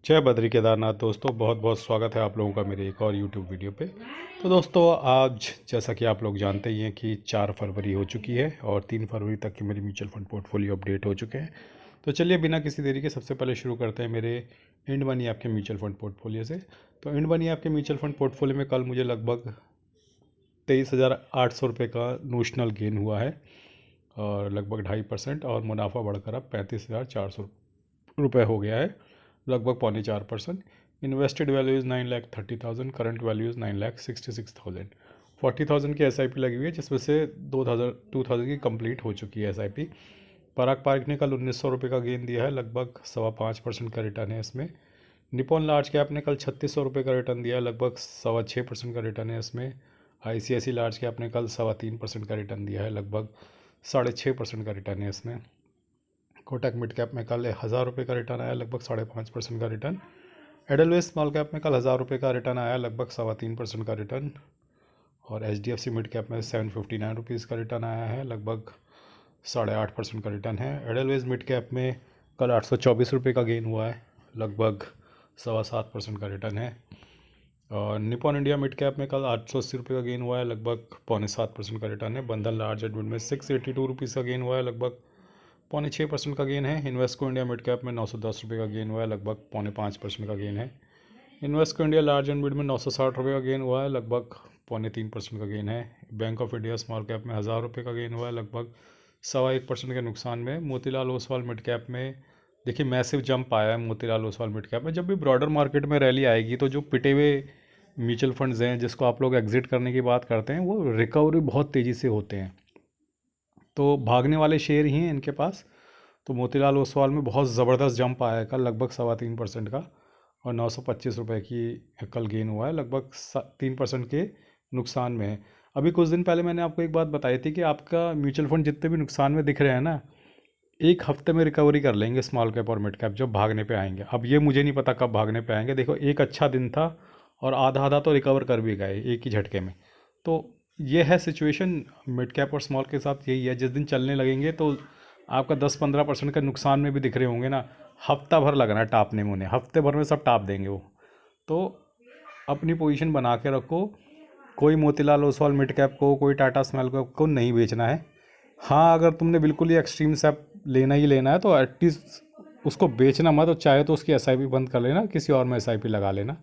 जय बद्री केदारनाथ। दोस्तों बहुत बहुत स्वागत है आप लोगों का मेरे एक और यूट्यूब वीडियो पे। तो दोस्तों आज जैसा कि आप लोग जानते ही हैं कि 4 फरवरी हो चुकी है और 3 फरवरी तक की मेरी म्यूचुअल फंड पोर्टफोलियो अपडेट हो चुके हैं। तो चलिए बिना किसी देरी के सबसे पहले शुरू करते हैं मेरे इंड मनी ऐप के म्यूचुअल फंड पोर्टफोलियो से। तो इंड मनी ऐप के म्यूचुअल फंड पोर्टफोलियो में कल मुझे लगभग 23,800 रुपये का नोशनल गेन हुआ है और लगभग 2.5% और मुनाफा बढ़कर अब 35,400 रुपये हो गया है, लगभग 4.25%। Invested value is 9,30,000, current value is 9,66,000। 40,000 की SIP लगी हुई है जिसमें से 2,000 की कंप्लीट हो चुकी है SIP। पराग पार्क ने कल 1,900 रुपये का गेन दिया है, लगभग 5.25% का रिटर्न है इसमें। निपॉन लार्ज कैप ने कल 3,600 रुपये का रिटर्न दिया है, लगभग 6.25% का रिटर्न है इसमें। ICICI लार्ज कैप ने कल 3.25% का रिटर्न दिया है, लगभग 6.5% का रिटर्न है इसमें। कोटक मिड कैप में कल 1,000 रुपये का रिटर्न आया, लगभग 5.5% का रिटर्न। एडलवेस स्मॉल कैप में कल 1,000 रुपये का रिटर्न आया, लगभग 3.25% का रिटर्न। और HDFC मिड कैप में 759 रुपीज़ का रिटर्न आया है, लगभग 8.5% का रिटर्न है। एडलवेस मिड कैप में कल 824 रुपये का गेन हुआ है, लगभग 7.25% का रिटर्न है। और निपॉन इंडिया मिड कैप में कल 880 रुपये का गेन हुआ है, लगभग 7.25% का रिटर्न है। बंधन लार्ज एंड मिड में 682 रुपीज़ का गेन हुआ है, लगभग 6.25% का गेन है। इन्वेस्को इंडिया मिड कैप में 910 रुपये का गेन हुआ है, लगभग 5.5% का गेन है। Invesco India large and mid में 960 रुपये का गेन हुआ है, लगभग 3.25% का गेन है। Bank of India small cap में 1,000 रुपये का गेन हुआ है, लगभग 1.25% के नुकसान में। मोतीलाल ओसवाल मिड कैप में देखिए मैसिव जंप आया है मोतीलाल ओसवाल मिड कैप में। जब भी ब्रॉडर मार्केट में रैली आएगी तो जो पिटे हुए म्यूचुअल फंड्स हैं जिसको आप लोग एग्जिट करने की बात करते हैं वो रिकवरी बहुत तेज़ी से होते हैं, तो भागने वाले शेयर ही हैं इनके पास। तो मोतीलाल ओसवाल में बहुत ज़बरदस्त जंप आया है कल, लगभग 3.25% का, और 925 रुपये की कल गेन हुआ है, लगभग 3% के नुकसान में है। अभी कुछ दिन पहले मैंने आपको एक बात बताई थी कि आपका म्यूचुअल फंड जितने भी नुकसान में दिख रहे हैं ना, एक हफ्ते में रिकवरी कर लेंगे स्मॉल कैप और मिड कैप जब भागने पे आएंगे। अब ये मुझे नहीं पता कब भागने पे आएंगे। देखो एक अच्छा दिन था और आधा आधा तो रिकवर कर भी गए एक ही झटके में। तो ये है सिचुएशन मिड कैप और स्मॉल के साथ, यही है। जिस दिन चलने लगेंगे तो आपका 10-15% का नुकसान में भी दिख रहे होंगे ना, हफ्ता भर लगना है टापने में उन्हें, हफ्ते भर में सब टाप देंगे वो। तो अपनी पोजीशन बना के रखो। कोई मोतीलाल ओसवाल मिड कैप को, कोई टाटा स्मॉल कैप को नहीं बेचना है। हाँ अगर तुमने बिल्कुल ही एक्सट्रीम सेप लेना ही लेना है तो एटलीस्ट उसको बेचना मत, और चाहे तो उसकी SIP बंद कर लेना, किसी और में SIP लगा लेना,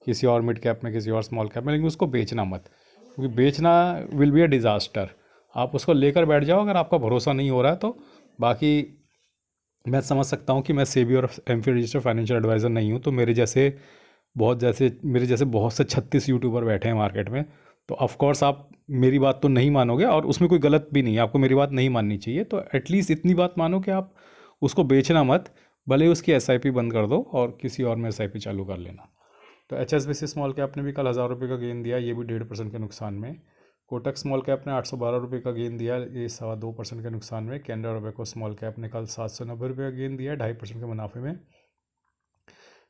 किसी और मिड कैप में, किसी और स्मॉल कैप में, लेकिन उसको बेचना मत, क्योंकि बेचना विल बी अ डिज़ास्टर। आप उसको लेकर बैठ जाओ अगर आपका भरोसा नहीं हो रहा है तो। बाकी मैं समझ सकता हूँ कि मैं सेबी और MFIN रजिस्टर्ड फाइनेंशियल एडवाइज़र नहीं हूँ, तो मेरे जैसे बहुत से 36 यूट्यूबर बैठे हैं मार्केट में, तो ऑफ कोर्स आप मेरी बात तो नहीं मानोगे, और उसमें कोई गलत भी नहीं है, आपको मेरी बात नहीं माननी चाहिए। तो एटलीस्ट इतनी बात मानो कि आप उसको बेचना मत, भले ही उसकी SIP बंद कर दो और किसी और में SIP चालू कर लेना। तो HSBC स्मॉल कैप ने भी कल 1,000 रुपये का गेन दिया, ये भी 1.5% के नुकसान में। कोटक स्मॉल कैप ने 812 रुपये का गेन दिया, ये 2.25% के नुकसान में। कैनरा रोबेको स्मॉल कैप ने कल 790 रुपये का गेन दिया, 2.5% के मुनाफे में।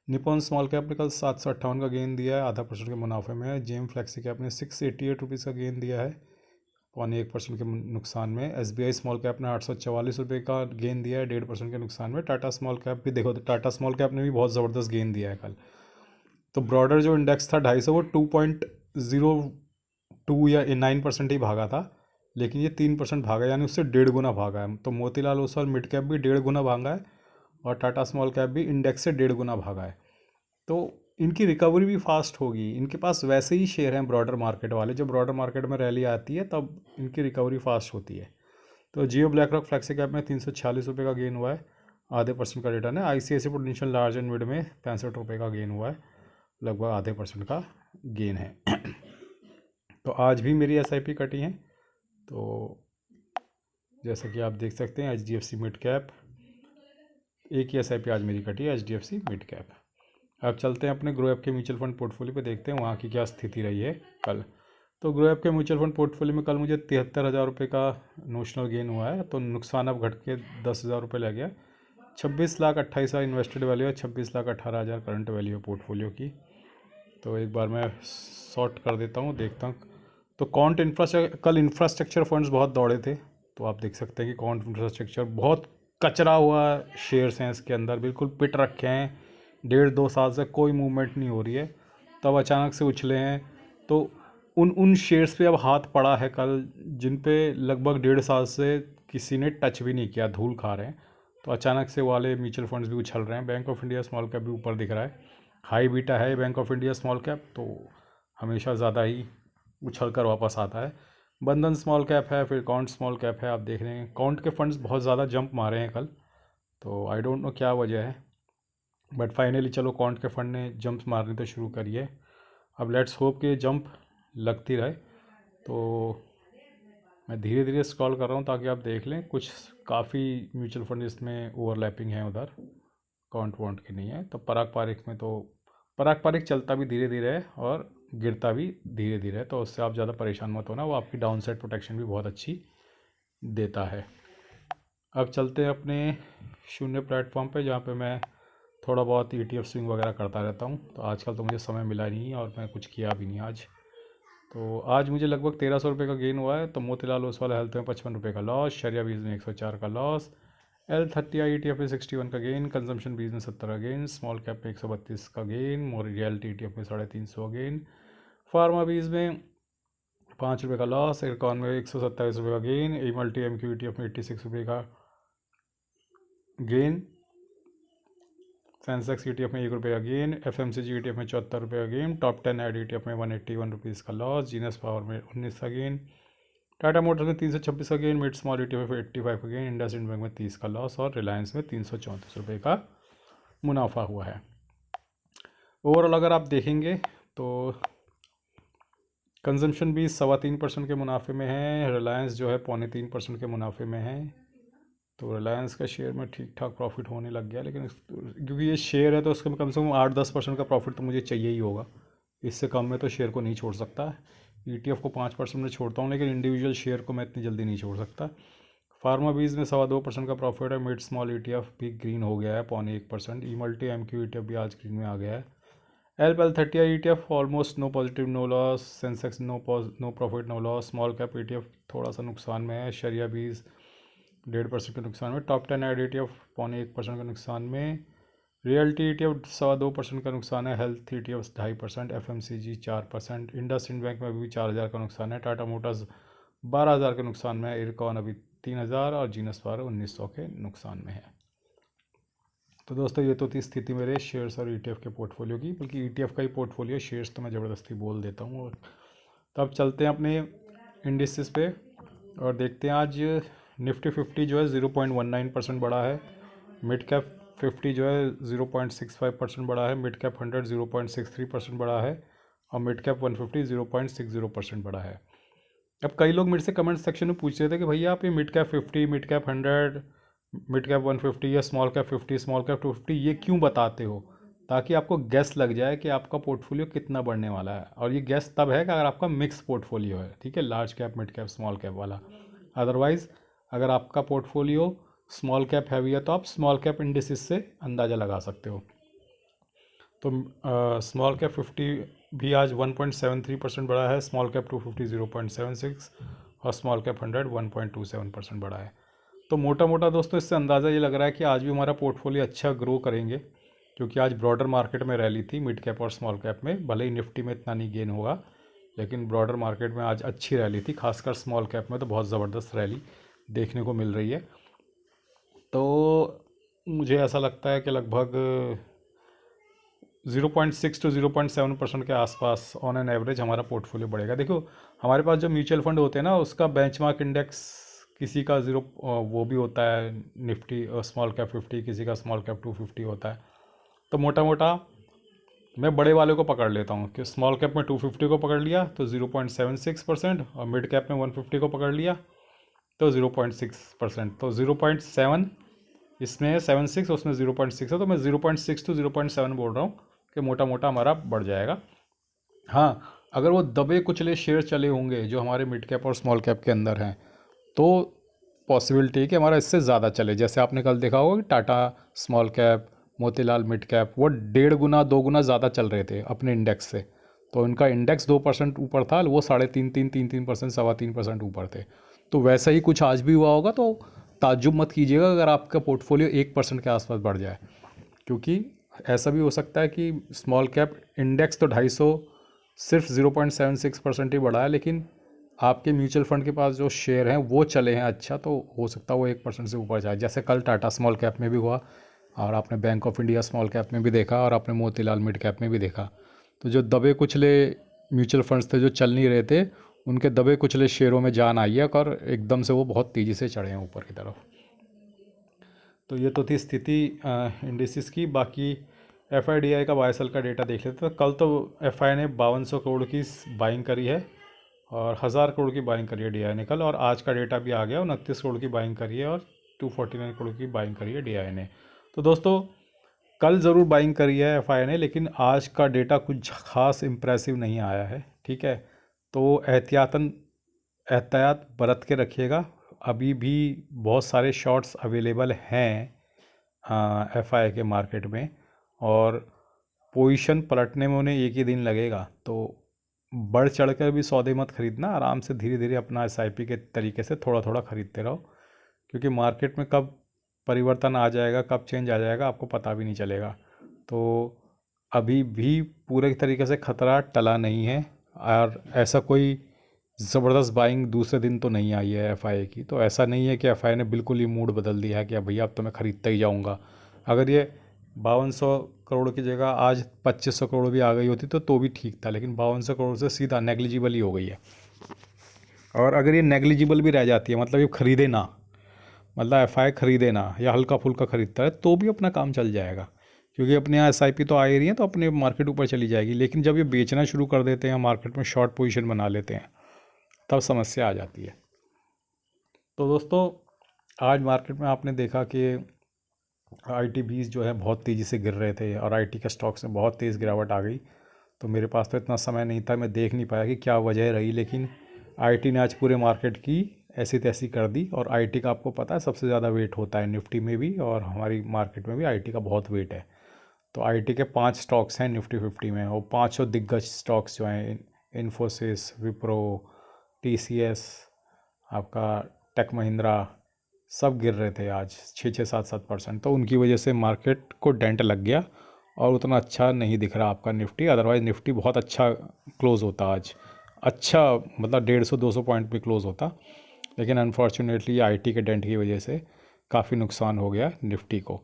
निपॉन स्मॉल कैप ने कल 758 का गेन दिया है, 0.5% के मुनाफे में है। जेम फ्लेक्सी कैप ने 688 रुपीज़ का गेन दिया है, 0.1% के नुकसान में। SBI स्मॉल कैप ने 844 रुपये का गेन दिया है, 1.5% के नुकसान में। टाटा स्मॉल कैप भी देखो, तो टाटा स्मॉल कैप ने भी बहुत ज़बरदस्त गेन दिया है कल। तो ब्रॉडर जो इंडेक्स था 250, वो 2.02 या 9% ही भागा था, लेकिन ये 3% भागा, यानी उससे 1.5 गुना भागा है। तो मोतीलाल ओसवाल मिड कैप भी 1.5 गुना भागा है और टाटा स्मॉल कैप भी इंडेक्स से 1.5 गुना भागा है। तो इनकी रिकवरी भी फास्ट होगी। इनके पास वैसे ही शेयर हैं ब्रॉडर मार्केट वाले, जब ब्रॉडर मार्केट में रैली आती है तब इनकी रिकवरी फास्ट होती है। तो जियो ब्लैक रॉक फ्लेक्सी कैप में 346 रुपये का गेन हुआ है, 0.5% का रिटर्न है। ICICI prudential large and mid में 65 रुपये का गेन हुआ है, लगभग 0.5% का गेन है। तो आज भी मेरी SIP कटी हैं, तो जैसा कि आप देख सकते हैं HDFC मिड कैप, एक ही SIP आज मेरी कटी है, HDFC मिड कैप। अब चलते हैं अपने ग्रो ऐप के म्यूचुअल फंड पोर्टफोलियो पे, देखते हैं वहाँ की क्या स्थिति रही है कल। तो ग्रो ऐप के म्यूचुअल फंड पोर्टफोलियो में कल मुझे 73,000 रुपये का नोशनल गेन हुआ है, तो नुकसान अब घट के 10,000 रुपये लग गया। 26,28,000 इन्वेस्टेड वैल्यू है, 26,18,000 करंट वैल्यू है पोर्टफोलियो की। तो एक बार मैं सॉर्ट कर देता हूँ, देखता हूँ। तो कल इंफ्रास्ट्रक्चर फंड्स बहुत दौड़े थे, तो आप देख सकते हैं कि कॉन्ट इंफ्रास्ट्रक्चर बहुत कचरा हुआ शेयर्स हैं इसके अंदर, बिल्कुल पिट रखे हैं। 1.5-2 साल से कोई मूवमेंट नहीं हो रही है, तब अचानक से उछले हैं। तो उन शेयर्स पे अब हाथ पड़ा है कल, जिन पे लगभग 1.5 साल से किसी ने टच भी नहीं किया, धूल खा रहे हैं। तो अचानक से वाले म्यूचुअल फंड्स भी उछल रहे हैं। Bank of India small cap भी ऊपर दिख रहा है, हाई बीटा है bank of India small cap, तो हमेशा ज़्यादा ही उछल कर वापस आता है। बंधन स्मॉल कैप है, फिर काउंट स्मॉल कैप है। आप देख रहे हैं काउंट के फंड्स बहुत ज़्यादा जंप मारे हैं कल, तो आई डोंट नो क्या वजह है, बट फाइनली चलो काउंट के फंड ने जंप मारने तो शुरू करिए। अब लेट्स होप कि जंप लगती रहे। तो मैं धीरे धीरे स्क्रॉल कर रहा हूँ ताकि आप देख लें, कुछ काफ़ी म्यूचुअल फंड इसमें ओवरलैपिंग है, उधर काउंट वाउंट की नहीं है। तो पराग पारिक में तो पराग पारिक चलता भी धीरे धीरे है और गिरता भी धीरे धीरे है, तो उससे आप ज़्यादा परेशान मत होना, वो आपकी डाउन साइड प्रोटेक्शन भी बहुत अच्छी देता है। अब चलते हैं अपने शून्य प्लेटफॉर्म पे, जहाँ पे मैं थोड़ा बहुत ETF स्विंग वगैरह करता रहता हूँ। तो आजकल तो मुझे समय मिला नहीं और मैं कुछ किया भी नहीं आज। तो आज मुझे लगभग 1300 रुपये का गेन हुआ है। तो मोतीलाल ओसवाल हेल्थ में 55 रुपये का लॉस, शरिया बीज में 104 का लॉस, L30 ETF में 61 का गेन, कंजम्पशन बीज में 70 का गेन, स्मॉल कैप में 132 का गेन, मोर रियलिटी ETF में 350 का गेन, फार्मा बीज में 5 रुपये का लॉस, इरकॉन में 127 रुपये का gain, a multi MQ ETF में 86 रुपये का गेन, सेंसेक्स ETF में 1 रुपये का गेन, FMCG ETF में 74 रुपये का गेन, टॉप 10 एड ETF में 181 रुपीज़ का लॉस, जीनस पावर में 19 का गेन, टाटा मोटर्स में 326 का गेन, मिड स्मॉल ETF में 85 का गेन, इंडसइंड बैंक में 30 का लॉस और रिलायंस में 334 रुपये का मुनाफा हुआ है। ओवरऑल अगर आप देखेंगे तो कंजम्पशन भी 3.25% के मुनाफे में है, रिलायंस जो है 3.25% के मुनाफे में है। तो रिलायंस का शेयर में ठीक ठाक प्रॉफिट होने लग गया, लेकिन क्योंकि ये शेयर है तो उसके कम से कम 8-10% का प्रॉफिट तो मुझे चाहिए ही होगा, इससे कम में तो शेयर को नहीं छोड़ सकता। ETF को 5% में छोड़ता हूँ, लेकिन इंडिविजुअल शेयर को मैं इतनी जल्दी नहीं छोड़ सकता। फार्मा बीज में 2.25% का प्रॉफिट है, मिड स्मॉल ETF भी ग्रीन हो गया है 0.1%, ई मल्टी MQ ETF भी आज ग्रीन में आ गया है, L30 ETF almost no positive no loss, Sensex no profit no loss, small cap ETF थोड़ा सा नुकसान में है, शरिया बीज 1.5% के नुकसान में, टॉप 10 एड ETF 0.1% के नुकसान में, रियलिटी ETF 2.25% का नुकसान है, health ETF 2.5%, FMCG 4%, IndusInd bank में अभी 4,000 का नुकसान है, टाटा मोटर्स 12,000 के नुकसान में है, इरकॉन अभी 3,000 और जीनस पावर 1900 के नुकसान में है। तो दोस्तों ये तो थी स्थिति मेरे शेयर्स और ETF के पोर्टफोलियो की, बल्कि ETF का ही पोर्टफोलियो, शेयर्स तो मैं ज़बरदस्ती बोल देता हूँ। और तब चलते हैं अपने इंडिसेस पे और देखते हैं आज निफ्टी 50 जो है 0.19% बढ़ा है, मिड कैप 50 जो है 0.65% बढ़ा है, मिड कैप 100 0.63% बढ़ा है और मिड कैप 150 0.60% बढ़ा है। अब कई लोग मेरे से कमेंट सेक्शन में पूछ रहे थे कि भैया आप ये mid cap 50, mid cap 100, mid cap 150 या स्मॉल कैप 50, स्मॉल कैप 250 ये क्यों बताते हो, ताकि आपको गैस लग जाए कि आपका पोर्टफोलियो कितना बढ़ने वाला है। और ये गैस तब है कि अगर आपका मिक्स पोर्टफोलियो है, ठीक है, large cap mid cap small cap वाला। अदरवाइज़ अगर आपका पोर्टफोलियो स्मॉल कैप हैवी है तो आप स्मॉल कैप इंडिसेस से अंदाज़ा लगा सकते हो। तो स्मॉल कैप 50 भी आज 1.73% बढ़ा है, स्मॉल कैप 250 0.76 और स्मॉल कैप 100 1.27% बढ़ा है। तो मोटा मोटा दोस्तों इससे अंदाज़ा ये लग रहा है कि आज भी हमारा पोर्टफोलियो अच्छा ग्रो करेंगे, क्योंकि आज ब्रॉडर मार्केट में रैली थी मिड कैप और स्मॉल कैप में। भले ही निफ्टी में इतना नहीं गेन होगा, लेकिन ब्रॉडर मार्केट में आज अच्छी रैली थी, खासकर स्मॉल कैप में तो बहुत ज़बरदस्त रैली देखने को मिल रही है। तो मुझे ऐसा लगता है कि लगभग 0.6 to 0.7% के आसपास ऑन एन एवरेज हमारा पोर्टफोलियो बढ़ेगा। देखो हमारे पास जो म्यूचुअल फंड होते हैं ना, उसका बेंचमार्क इंडेक्स किसी का वो भी होता है, निफ्टी स्मॉल कैप 50, किसी का स्मॉल कैप 250 होता है। तो मोटा मोटा मैं बड़े वाले को पकड़ लेता हूँ कि स्मॉल कैप में 250 को पकड़ लिया तो 0.76% और मिड कैप में 150 को पकड़ लिया तो 0.6%। तो 0.7 इसमें 76, उसमें 0.6 है, तो मैं 0.6 to 0.7 बोल रहा हूँ कि मोटा मोटा हमारा बढ़ जाएगा। हाँ, अगर वो दबे कुचले शेयर चले होंगे जो हमारे मिड कैप और स्मॉल कैप के अंदर हैं, तो पॉसिबिलिटी है कि हमारा इससे ज़्यादा चले। जैसे आपने कल देखा होगा कि Tata small cap, Motilal mid cap वो 1.5 गुना 2 गुना ज़्यादा चल रहे थे अपने इंडेक्स से। तो उनका इंडेक्स 2% ऊपर था, वो 3.5-3% 3.25% ऊपर थे। तो वैसा ही कुछ आज भी हुआ होगा। तो ताज्जुब मत कीजिएगा अगर आपका पोर्टफोलियो 1% के आसपास बढ़ जाए, क्योंकि ऐसा भी हो सकता है कि स्मॉल कैप इंडेक्स तो 250 सिर्फ 0.76% ही बढ़ा है, लेकिन आपके म्यूचुअल फंड के पास जो शेयर हैं वो चले हैं अच्छा, तो हो सकता है वो 1% से ऊपर जाए। जैसे कल टाटा स्मॉल कैप में भी हुआ, और आपने bank of India small cap में भी देखा, और आपने मोतीलाल मिड कैप में भी देखा। तो जो दबे कुचले म्यूचुअल फंड्स थे जो चल नहीं रहे थे, उनके दबे कुचले शेयरों में जान आई है और एकदम से वो बहुत तेज़ी से चढ़े हैं ऊपर की तरफ। तो ये तो थी स्थिति इंडिसेस की। बाकी FIDI का बाय सेल का डेटा देख लेते हैं। कल तो FI ने 5200 करोड़ की बाइंग करी है और 1000 करोड़ की बाइंग करी है DI ने कल, और आज का डेटा भी आ गया, 29 करोड़ की बाइंग करी है और 249 करोड़ की बाइंग करी है DI ने। तो दोस्तों कल ज़रूर बाइंग करी है FI ने, लेकिन आज का डेटा कुछ खास इम्प्रेसिव नहीं आया है, ठीक है। तो एहतियात बरत के रखिएगा। अभी भी बहुत सारे शॉर्ट्स अवेलेबल हैं FI के मार्केट में, और पोजीशन पलटने में उन्हें एक ही दिन लगेगा। तो बढ़ चढ़ कर भी सौदे मत खरीदना, आराम से धीरे धीरे अपना SIP के तरीके से थोड़ा थोड़ा खरीदते रहो, क्योंकि मार्केट में कब परिवर्तन आ जाएगा, कब चेंज आ जाएगा, आपको पता भी नहीं चलेगा। तो अभी भी पूरे तरीके से ख़तरा टला नहीं है, और ऐसा कोई ज़बरदस्त बाइंग दूसरे दिन तो नहीं आई है FI की। तो ऐसा नहीं है कि FI ने बिल्कुल ही मूड बदल दिया है कि अब भैया अब तो मैं ख़रीदता ही जाऊँगा। अगर ये 5200 करोड़ की जगह आज 2500 करोड़ भी आ गई होती तो भी ठीक था, लेकिन 5200 करोड़ से सीधा नेग्लिजिबल ही हो गई है। और अगर ये नेग्लिजिबल भी रह जाती है, मतलब ये ख़रीदे ना, मतलब FI ख़रीदे ना या हल्का फुल्का ख़रीदता है, तो भी अपना काम चल जाएगा, क्योंकि अपने यहाँ SIP तो आ ही रही है, तो अपने मार्केट ऊपर चली जाएगी। लेकिन जब ये बेचना शुरू कर देते हैं, मार्केट में शॉर्ट पोजीशन बना लेते हैं, तब समस्या आ जाती है। तो दोस्तों आज मार्केट में आपने देखा कि ITBs जो है बहुत तेज़ी से गिर रहे थे, और IT के स्टॉक्स में बहुत तेज़ गिरावट आ गई। तो मेरे पास तो इतना समय नहीं था, मैं देख नहीं पाया कि क्या वजह रही, लेकिन IT ने आज पूरे मार्केट की ऐसी तैसी कर दी। और IT का आपको पता है सबसे ज़्यादा वेट होता है निफ्टी में भी, और हमारी मार्केट में भी IT का बहुत वेट है। तो IT के 5 स्टॉक्स हैं निफ्टी 50 में, और 500 दिग्गज स्टॉक्स जो हैं, इन्फोसिस, विप्रो, TCS, आपका टेक महिंद्रा, सब गिर रहे थे आज 6-7%। तो उनकी वजह से मार्केट को डेंट लग गया, और उतना अच्छा नहीं दिख रहा आपका निफ्टी। अदरवाइज़ निफ्टी बहुत अच्छा क्लोज़ होता आज, अच्छा मतलब 150-200 पॉइंट भी क्लोज़ होता। लेकिन अनफॉर्चुनेटली IT के डेंट की वजह से काफ़ी नुकसान हो गया निफ्टी को।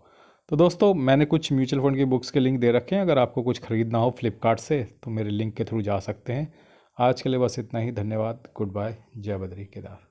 तो दोस्तों मैंने कुछ म्यूचुअल फंड की बुक्स के लिंक दे रखे हैं, अगर आपको कुछ ख़रीदना हो फ्लिपकार्ट से तो मेरे लिंक के थ्रू जा सकते हैं। आज के लिए बस इतना ही। धन्यवाद। Good bye. जय बद्री केदार।